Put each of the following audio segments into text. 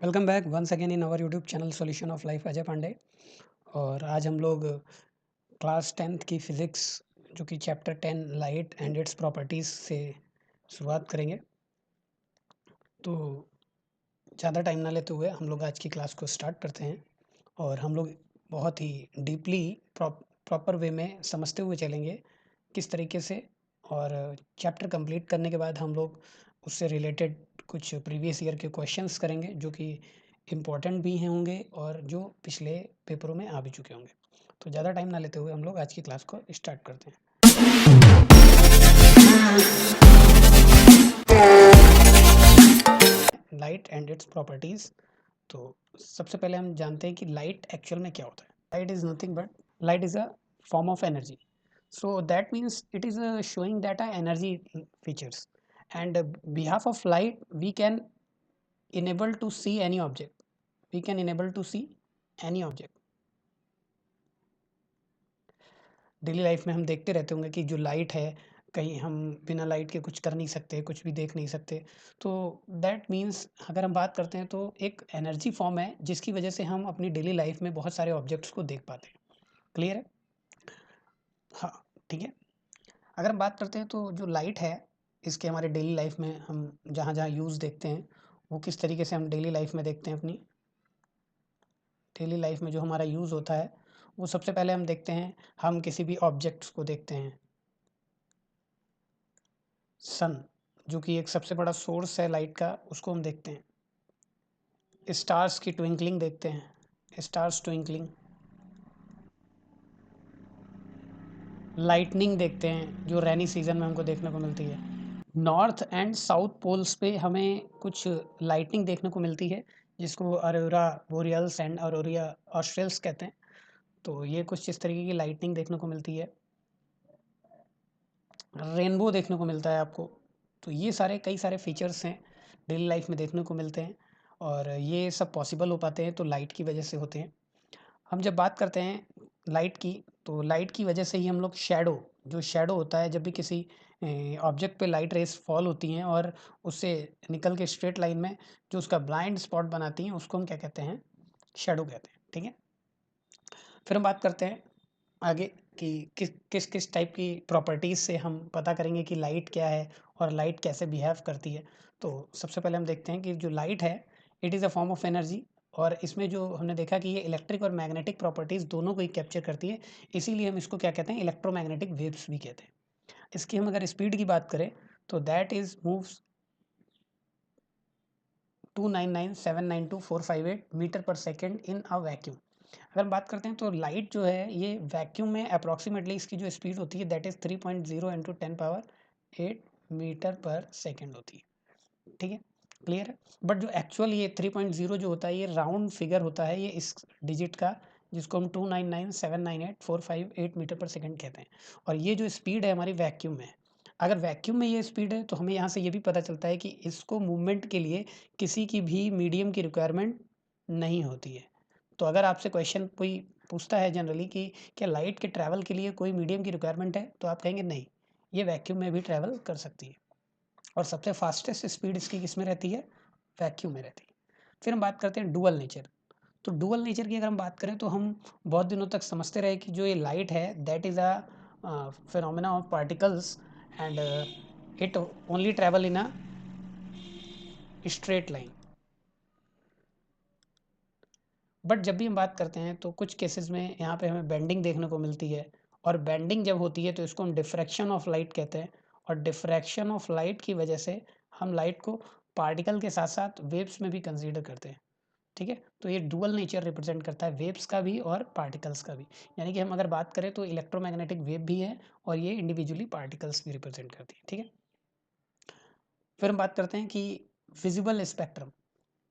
Welcome back once again in our YouTube channel solution of life Ajay Pandey. और आज हम लोग क्लास 10th की फिज़िक्स जो कि chapter 10 light and it's properties से शुरुआत करेंगे। तो ज़्यादा टाइम ना लेते हुए हम लोग आज की क्लास को स्टार्ट करते हैं और हम लोग बहुत ही डीपली प्रॉपर वे में समझते हुए चलेंगे किस तरीके से। और चैप्टर कंप्लीट करने के बाद हम लोग उससे रिलेटेड कुछ प्रीवियस ईयर के क्वेश्चंस करेंगे जो कि इम्पोर्टेंट भी हैं होंगे और जो पिछले पेपरों में आ भी चुके होंगे। तो ज़्यादा टाइम ना लेते हुए हम लोग आज की क्लास को स्टार्ट करते हैं। Light and it's properties. तो सबसे पहले हम जानते हैं कि लाइट एक्चुअल में क्या होता है। Light is nothing but light is a form of energy. So that means it is showing that energy features, and behalf of light we can enable to see any object. We can enable to see any object. Daily life में हम देखते रहते होंगे कि जो light है, कहीं हम बिना लाइट के कुछ कर नहीं सकते, कुछ भी देख नहीं सकते। तो दैट मीन्स अगर हम बात करते हैं तो एक एनर्जी फॉर्म है जिसकी वजह से हम अपनी डेली लाइफ में बहुत सारे ऑब्जेक्ट्स को देख पाते हैं। क्लियर है? हाँ, ठीक है। अगर हम बात करते हैं तो जो लाइट है, इसके हमारे डेली लाइफ में हम जहाँ-जहाँ यूज़ देखते हैं, वो किस तरीके से हम डेली लाइफ में देखते हैं अपनी डेली लाइफ में जो हमारा यूज़ होता है, वो सबसे पहले हम देखते हैं, हम किसी भी ऑब्जेक्ट्स को देखते हैं। सन, जो कि एक सबसे बड़ा सोर्स है लाइट का, उसको हम देखते हैं। स्टार्स की ट्विंकलिंग देखते हैं, स्टार्स ट्विंकलिंग। लाइटनिंग देखते हैं, जो रेनी सीज़न में हमको देखने को मिलती है। नॉर्थ एंड साउथ पोल्स पे हमें कुछ लाइटनिंग देखने को मिलती है, जिसको अरोरा बोरियल्स एंड अरोरा ऑस्ट्रल्स कहते हैं। तो ये कुछ इस तरीके की लाइटनिंग देखने को मिलती है। रेनबो देखने को मिलता है आपको। तो ये सारे कई सारे फीचर्स हैं, डेली लाइफ में देखने को मिलते हैं और ये सब पॉसिबल हो पाते हैं तो लाइट की वजह से होते हैं। हम जब बात करते हैं लाइट की, तो लाइट की वजह से ही हम लोग जो शैडो होता है, जब भी किसी ऑब्जेक्ट पे लाइट रेज़ फ़ॉल होती हैं और उससे निकल के स्ट्रेट लाइन में जो उसका ब्लाइंड स्पॉट बनाती हैं, उसको हम क्या कहते हैं? शैडो कहते हैं, ठीक है? फिर हम बात करते हैं आगे कि किस टाइप की प्रॉपर्टीज़ से हम पता करेंगे कि लाइट क्या है और लाइट कैसे बिहेव करती है। तो सबसे पहले हम देखते हैं कि जो लाइट है, it is a form of energy. और इसमें जो हमने देखा कि ये इलेक्ट्रिक और मैग्नेटिक प्रॉपर्टीज़ दोनों को ही कैप्चर करती है, इसीलिए हम इसको क्या कहते हैं? इलेक्ट्रोमैग्नेटिक वेव्स भी कहते हैं। इसकी हम अगर स्पीड की बात करें तो that is moves 299,792,458 metre per second in a vacuum. अगर हम बात करते हैं तो लाइट जो है ये वैक्यूम में अप्रॉक्सिमेटली इसकी जो स्पीड होती है that is 3.0 into 10 power 8 meter per second होती है। ठीक है, क्लियर है? बट जो एक्चुअल ये 3.0 जो होता है ये राउंड फिगर होता है, ये इस डिजिट का, जिसको हम 299,798,458 मीटर पर सेकंड कहते हैं। और ये जो स्पीड है हमारी वैक्यूम में, अगर वैक्यूम में ये स्पीड है तो हमें यहाँ से ये भी पता चलता है कि इसको मूवमेंट के लिए किसी की भी मीडियम की रिक्वायरमेंट नहीं होती है। तो अगर आपसे क्वेश्चन कोई पूछता है जनरली कि क्या लाइट के ट्रैवल के लिए कोई मीडियम की रिक्वायरमेंट है? तो आप कहेंगे नहीं, ये वैक्यूम में भी ट्रैवल कर सकती है। और सबसे फास्टेस्ट स्पीड इसकी किस में रहती है? वैक्यूम में रहती है। फिर हम बात करते हैं डुअल नेचर। तो डुअल नेचर की अगर हम बात करें तो हम बहुत दिनों तक समझते रहे कि जो ये लाइट है that is a phenomena of particles and it only travel in a straight line. But जब भी हम बात करते हैं तो कुछ केसेस में यहाँ पे हमें बेंडिंग देखने को मिलती है, और बेंडिंग जब होती है तो इसको हम डिफ्रैक्शन ऑफ लाइट कहते हैं। और डिफ्रैक्शन ऑफ लाइट की वजह से हम लाइट को पार्टिकल के साथ साथ वेव्स में भी कंसीडर करते हैं। ठीक है, तो ये डुअल नेचर रिप्रेजेंट करता है वेव्स का भी और पार्टिकल्स का भी। यानी कि हम अगर बात करें तो इलेक्ट्रोमैग्नेटिक वेव भी है और ये इंडिविजुअली पार्टिकल्स भी रिप्रेजेंट करती है। ठीक है, फिर हम बात करते हैं कि विजिबल स्पेक्ट्रम।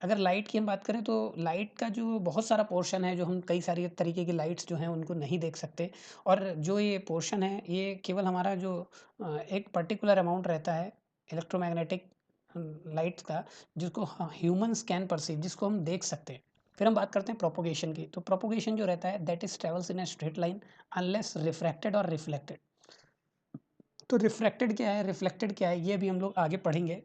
अगर लाइट की हम बात करें तो लाइट का जो बहुत सारा पोर्शन है, जो हम कई सारी तरीके की लाइट्स जो हैं उनको नहीं देख सकते। और जो ये पोर्शन है ये केवल हमारा जो एक पर्टिकुलर अमाउंट रहता है इलेक्ट्रोमैग्नेटिक लाइट्स का, जिसको ह्यूमन्स कैन परसीव, जिसको हम देख सकते हैं। फिर हम बात करते हैं प्रोपोगेशन की। तो प्रोपोगेशन जो रहता है that is travels in a straight line unless refracted और रिफ्लेक्टेड। तो रिफ्रैक्टेड क्या है, रिफ्लेक्टेड क्या है, ये भी हम लोग आगे पढ़ेंगे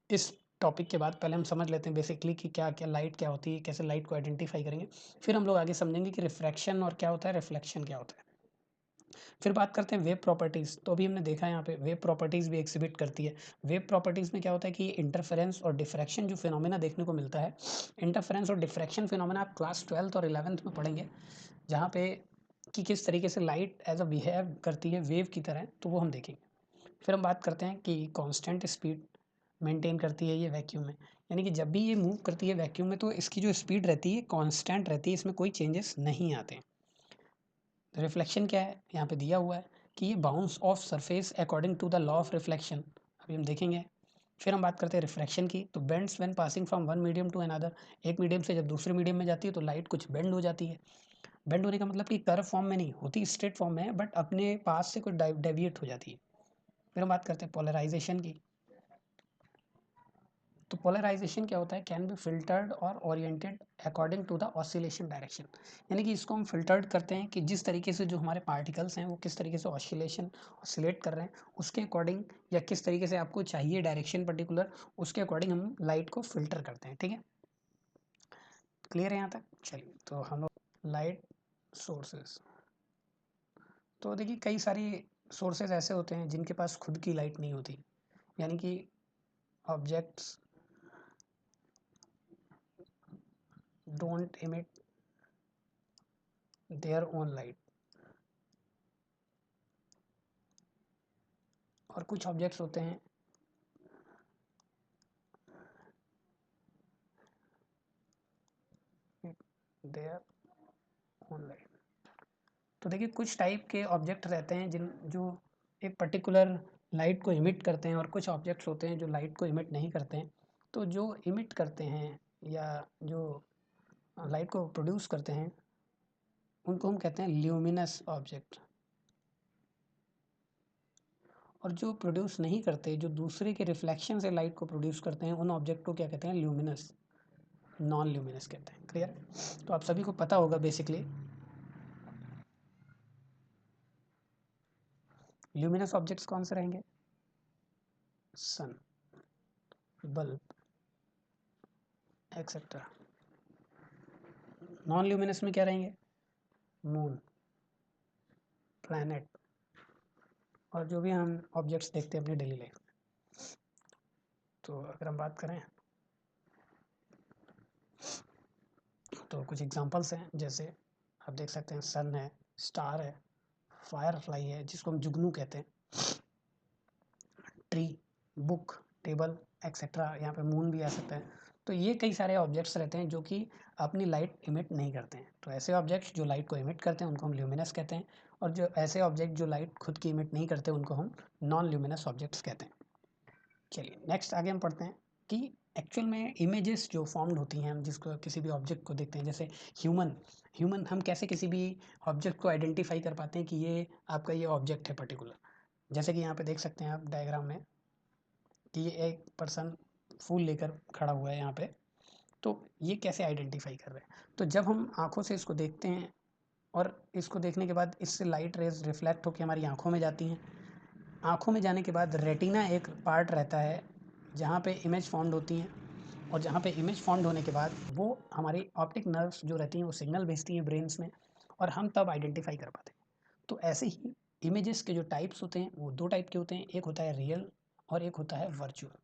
इस टॉपिक के बाद पहले हम समझ लेते हैं बेसिकली कि क्या क्या लाइट क्या होती है, कैसे लाइट को आइडेंटिफाई करेंगे, फिर हम लोग आगे समझेंगे कि रिफ्रैक्शन और क्या होता है, रिफ्लेक्शन क्या होता है। फिर बात करते हैं वेव प्रॉपर्टीज़। तो अभी हमने देखा है यहाँ पे वेव प्रॉपर्टीज़ भी एक्सिबिट करती है। वेव प्रॉपर्टीज़ में क्या होता है कि इंटरफेरेंस और डिफ्रैक्शन जो फिनोमेना देखने को मिलता है, इंटरफेरेंस और डिफ्रैक्शन फिनोमेना आप क्लास 12th और 11th में पढ़ेंगे, जहाँ पे कि किस तरीके से लाइट एज अ बिहेव करती है वेव की तरह, तो वो हम देखेंगे। फिर हम बात करते हैं कि कांस्टेंट स्पीड मेंटेन करती है ये वैक्यूम में, यानी कि जब भी ये मूव करती है वैक्यूम में तो इसकी जो स्पीड रहती है कांस्टेंट रहती है, इसमें कोई चेंजेस नहीं आते। रिफ्लेक्शन क्या है, यहाँ पे दिया हुआ है कि ये bounce off surface according to the law of reflection, अभी हम देखेंगे। फिर हम बात करते हैं रिफ्रैक्शन की, तो bends when passing from one medium to another, एक मीडियम से जब दूसरे मीडियम में जाती है तो लाइट कुछ बेंड हो जाती है। बेंड होने का मतलब कि कर्व फॉर्म में नहीं होती, स्ट्रेट फॉर्म में है, बट अपने पास से कुछ डेविएट हो जाती है। फिर हम बात करते हैं पोलराइजेशन की, तो पोलराइजेशन क्या होता है, कैन बी फिल्टर्ड और oriented according to the oscillation direction, यानी कि इसको हम फिल्टर्ड करते हैं कि जिस तरीके से जो हमारे पार्टिकल्स हैं वो किस तरीके से ऑसिलेट कर रहे हैं उसके अकॉर्डिंग, या किस तरीके से आपको चाहिए डायरेक्शन पर्टिकुलर, उसके अकॉर्डिंग हम लाइट को फिल्टर करते हैं। ठीक है, क्लियर है यहाँ तक? चलिए, तो हम लोग लाइट सोर्सेज, तो देखिए कई सारी सोर्सेज ऐसे होते हैं जिनके पास खुद की लाइट नहीं होती, यानी कि objects don't emit their own light, और कुछ ऑब्जेक्ट्स होते हैं देयर ओन लाइट। तो देखिए कुछ टाइप के ऑब्जेक्ट रहते हैं जिन जो एक पर्टिकुलर लाइट को इमिट करते हैं, और कुछ ऑब्जेक्ट्स होते हैं जो लाइट को इमिट नहीं करते हैं। तो जो इमिट करते हैं या जो लाइट को प्रोड्यूस करते हैं उनको हम कहते हैं ल्यूमिनस ऑब्जेक्ट, और जो प्रोड्यूस नहीं करते, जो दूसरे के रिफ्लेक्शन से लाइट को प्रोड्यूस करते हैं, उन ऑब्जेक्ट को क्या कहते हैं, ल्यूमिनस, नॉन ल्यूमिनस कहते हैं। क्लियर? तो आप सभी को पता होगा बेसिकली ल्यूमिनस ऑब्जेक्ट्स कौन से रहेंगे, सन, बल्ब, एक्सेट्रा। नॉन ल्यूमिनस में क्या रहेंगे, मून, प्लैनेट, और जो भी हम ऑब्जेक्ट्स देखते हैं अपनी डेली लाइफ में। तो अगर हम बात करें तो कुछ एग्जांपल्स हैं, जैसे आप देख सकते हैं सन है, स्टार है, फायर फ्लाई है जिसको हम जुगनू कहते हैं, ट्री, बुक, टेबल, एक्सेट्रा। यहाँ पे मून भी आ सकता है। तो ये कई सारे ऑब्जेक्ट्स रहते हैं जो कि अपनी लाइट इमिट नहीं करते हैं। तो ऐसे ऑब्जेक्ट्स जो लाइट को इमिट करते हैं उनको हम ल्यूमिनस कहते हैं, और जो ऐसे ऑब्जेक्ट जो लाइट खुद की इमिट नहीं करते उनको हम नॉन ल्यूमिनस ऑब्जेक्ट्स कहते हैं। चलिए नेक्स्ट आगे हम पढ़ते हैं कि एक्चुअल में इमेजेस जो फॉर्म्ड होती हैं, हम जिसको किसी भी ऑब्जेक्ट को देखते हैं, जैसे ह्यूमन हम कैसे किसी भी ऑब्जेक्ट को आइडेंटिफाई कर पाते हैं कि ये आपका ये ऑब्जेक्ट है पर्टिकुलर। जैसे कि यहाँ पे देख सकते हैं आप डायग्राम में कि ये एक पर्सन फूल लेकर खड़ा हुआ है यहाँ पे, तो ये कैसे आइडेंटिफाई कर रहे हैं, तो जब हम आँखों से इसको देखते हैं और इसको देखने के बाद इससे लाइट रेज रिफ्लेक्ट होकर हमारी आँखों में जाती हैं। आँखों में जाने के बाद रेटिना एक पार्ट रहता है जहाँ पे इमेज फॉर्म्ड होती हैं, और जहाँ पे इमेज फॉर्म्ड होने के बाद वो हमारी ऑप्टिक नर्व्स जो रहती हैं वो सिग्नल भेजती हैं ब्रेन्स में, और हम तब आइडेंटिफाई कर पाते हैं। तो ऐसे ही इमेजेस के जो टाइप्स होते हैं वो दो टाइप के होते हैं, एक होता है रियल और एक होता है वर्चुअल।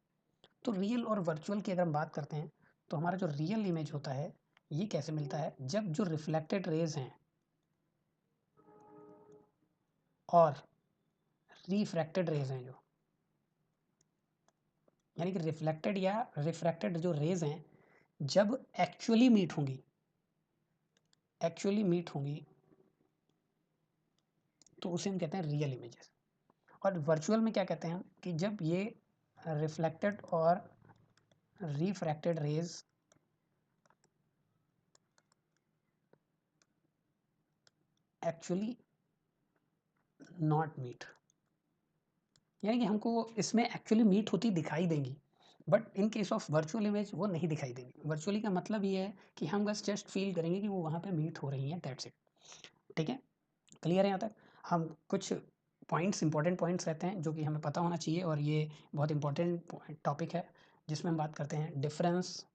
तो रियल और वर्चुअल की अगर हम बात करते हैं तो हमारा जो रियल इमेज होता है ये कैसे मिलता है, जब जो रिफ्लेक्टेड रेज हैं और रिफ्रैक्टेड रेज हैं, जो यानी कि रिफ्लेक्टेड या रिफ्रैक्टेड जो रेज हैं जब एक्चुअली मीट होंगी तो उसे हम कहते हैं रियल इमेजेस। और वर्चुअल में क्या कहते हैं हम, कि जब ये रिफ्लेक्टेड और refracted rays actually not meet, यानी कि हमको इसमें एक्चुअली मीट होती दिखाई देंगी, but in case of virtual image वो नहीं दिखाई देंगी। वर्चुअली का मतलब ये है कि हम बस जस्ट फील करेंगे कि वो वहाँ पे मीट हो रही हैं, दैट्स इट। ठीक है, क्लियर है यहाँ तक? हम कुछ पॉइंट्स, इंपॉर्टेंट पॉइंट्स रहते हैं जो कि हमें पता होना चाहिए, और ये बहुत इंपॉर्टेंट टॉपिक है। जिसमें हम बात करते हैं difference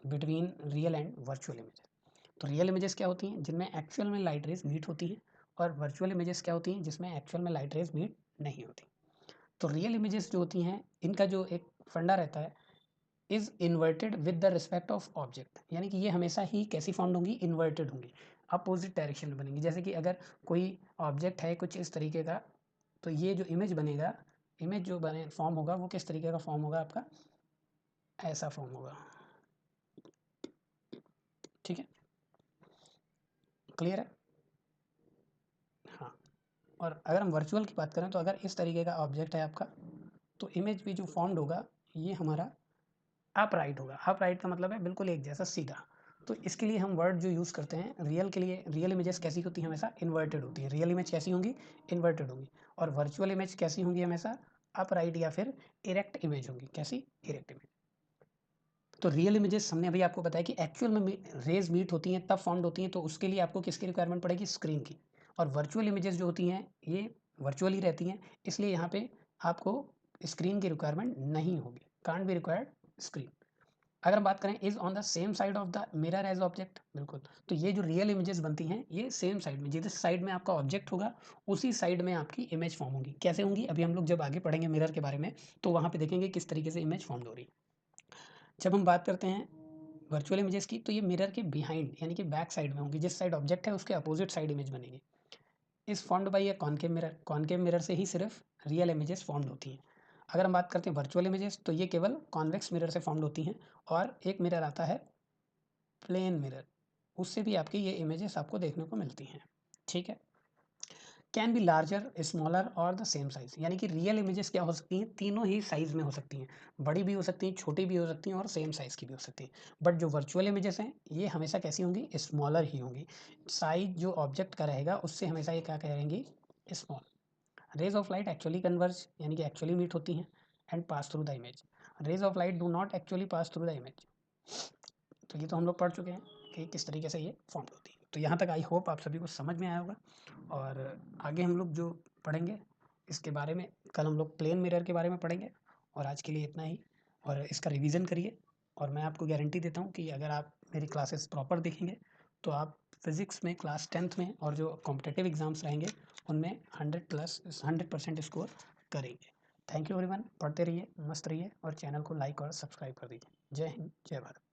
between real and virtual images. तो रियल इमेजेस क्या होती हैं, जिनमें एक्चुअल में लाइट रेज मीट होती हैं, और वर्चुअल इमेजेस क्या होती हैं, जिसमें एक्चुअल में लाइट रेज मीट नहीं होती। तो रियल इमेजेस जो होती हैं, इनका जो एक फंडा रहता है, is inverted with the respect of object, यानी कि ये हमेशा ही कैसी फाउंड होंगी, इन्वर्टेड होंगी, अपोजिट डायरेक्शन में बनेंगी। जैसे कि अगर कोई ऑब्जेक्ट है कुछ इस तरीके का, तो ये जो इमेज बनेगा, इमेज जो बने फॉर्म होगा, वो किस तरीके का फॉर्म होगा आपका, ऐसा फॉर्म होगा। ठीक है, क्लियर है। हाँ, और अगर हम वर्चुअल की बात करें, तो अगर इस तरीके का ऑब्जेक्ट है आपका, तो इमेज भी जो फॉर्म्ड होगा, ये हमारा अपराइट होगा। अपराइट का मतलब है बिल्कुल एक जैसा, सीधा। तो इसके लिए हम वर्ड जो यूज़ करते हैं रियल के लिए, रियल इमेजेस कैसी होती हैं, हमेशा इन्वर्टेड होती है। रियल इमेज कैसी होंगी, इन्वर्टेड होंगी। और वर्चुअल इमेज कैसी होंगी, हमेशा अपराइट या फिर इरेक्ट इमेज होंगी। कैसी, इरेक्ट इमेज। तो रियल इमेजेस हमने अभी आपको बताया कि एक्चुअल में रेज मीट होती हैं, तब फॉर्म्ड होती हैं, तो उसके लिए आपको किसकी रिक्वायरमेंट पड़ेगी, स्क्रीन की। और वर्चुअल इमेजेस जो होती हैं, ये वर्चुअल ही रहती हैं, इसलिए यहाँ पे आपको स्क्रीन की रिक्वायरमेंट नहीं होगी, कांट बी रिक्वायर्ड स्क्रीन। अगर हम बात करें is on the same side of the mirror as object, बिल्कुल। तो ये जो रियल इमेजेस बनती हैं, ये सेम साइड में, जिस साइड में आपका ऑब्जेक्ट होगा, उसी साइड में आपकी इमेज फॉर्म होगी। कैसे होंगी, अभी हम लोग जब आगे पढ़ेंगे मिरर के बारे में, तो वहाँ पे देखेंगे किस तरीके से इमेज फॉर्म हो रही है। जब हम बात करते हैं वर्चुअल इमेजेस की, तो ये मिरर के बिहाइंड यानी कि बैक साइड में होंगी, जिस साइड ऑब्जेक्ट है उसके अपोजिट साइड इमेज बनेगी। इस formed by A concave mirror, concave mirror से ही सिर्फ रियल इमेजेस फॉर्म्ड होती हैं। अगर हम बात करते हैं वर्चुअल इमेजेस, तो ये केवल कॉन्वेक्स मिरर से फॉर्म्ड होती हैं। और एक मिरर आता है प्लेन मिरर, उससे भी आपकी ये इमेजेस आपको देखने को मिलती हैं। ठीक है, कैन बी लार्जर, स्मॉलर और द सेम साइज, यानी कि रियल इमेजेस क्या हो सकती हैं, तीनों ही साइज में हो सकती हैं। बड़ी भी हो सकती हैं, छोटी भी हो सकती हैं, और सेम साइज की भी हो सकती हैं। बट जो वर्चुअल इमेजेस हैं, ये हमेशा कैसी होंगी, स्मॉलर ही होंगी। साइज जो ऑब्जेक्ट का रहेगा, उससे हमेशा ये क्या कहेंगी, small. Rays of light actually converge, यानी कि एक्चुअली मीट होती हैं, and pass through the image. Rays of light do not actually pass through the image. तो ये तो हम लोग पढ़ चुके हैं कि किस तरीके से ये फॉर्म होती है। तो यहाँ तक आई होप आप सभी को समझ में आया होगा। और आगे हम लोग जो पढ़ेंगे इसके बारे में, कल हम लोग प्लेन मिरर के बारे में पढ़ेंगे। और आज के लिए इतना ही, और इसका रिवीजन करिए। और मैं आपको गारंटी देता हूँ कि अगर आप मेरी क्लासेस प्रॉपर देखेंगे, तो आप फिज़िक्स में क्लास 10th में और जो कॉम्पिटिटिव एग्ज़ाम्स रहेंगे, उनमें 100% स्कोर करेंगे। थैंक यू एवरीवन, पढ़ते रहिए, मस्त रहिए, और चैनल को लाइक और सब्सक्राइब कर दीजिए। जय हिंद, जय भारत।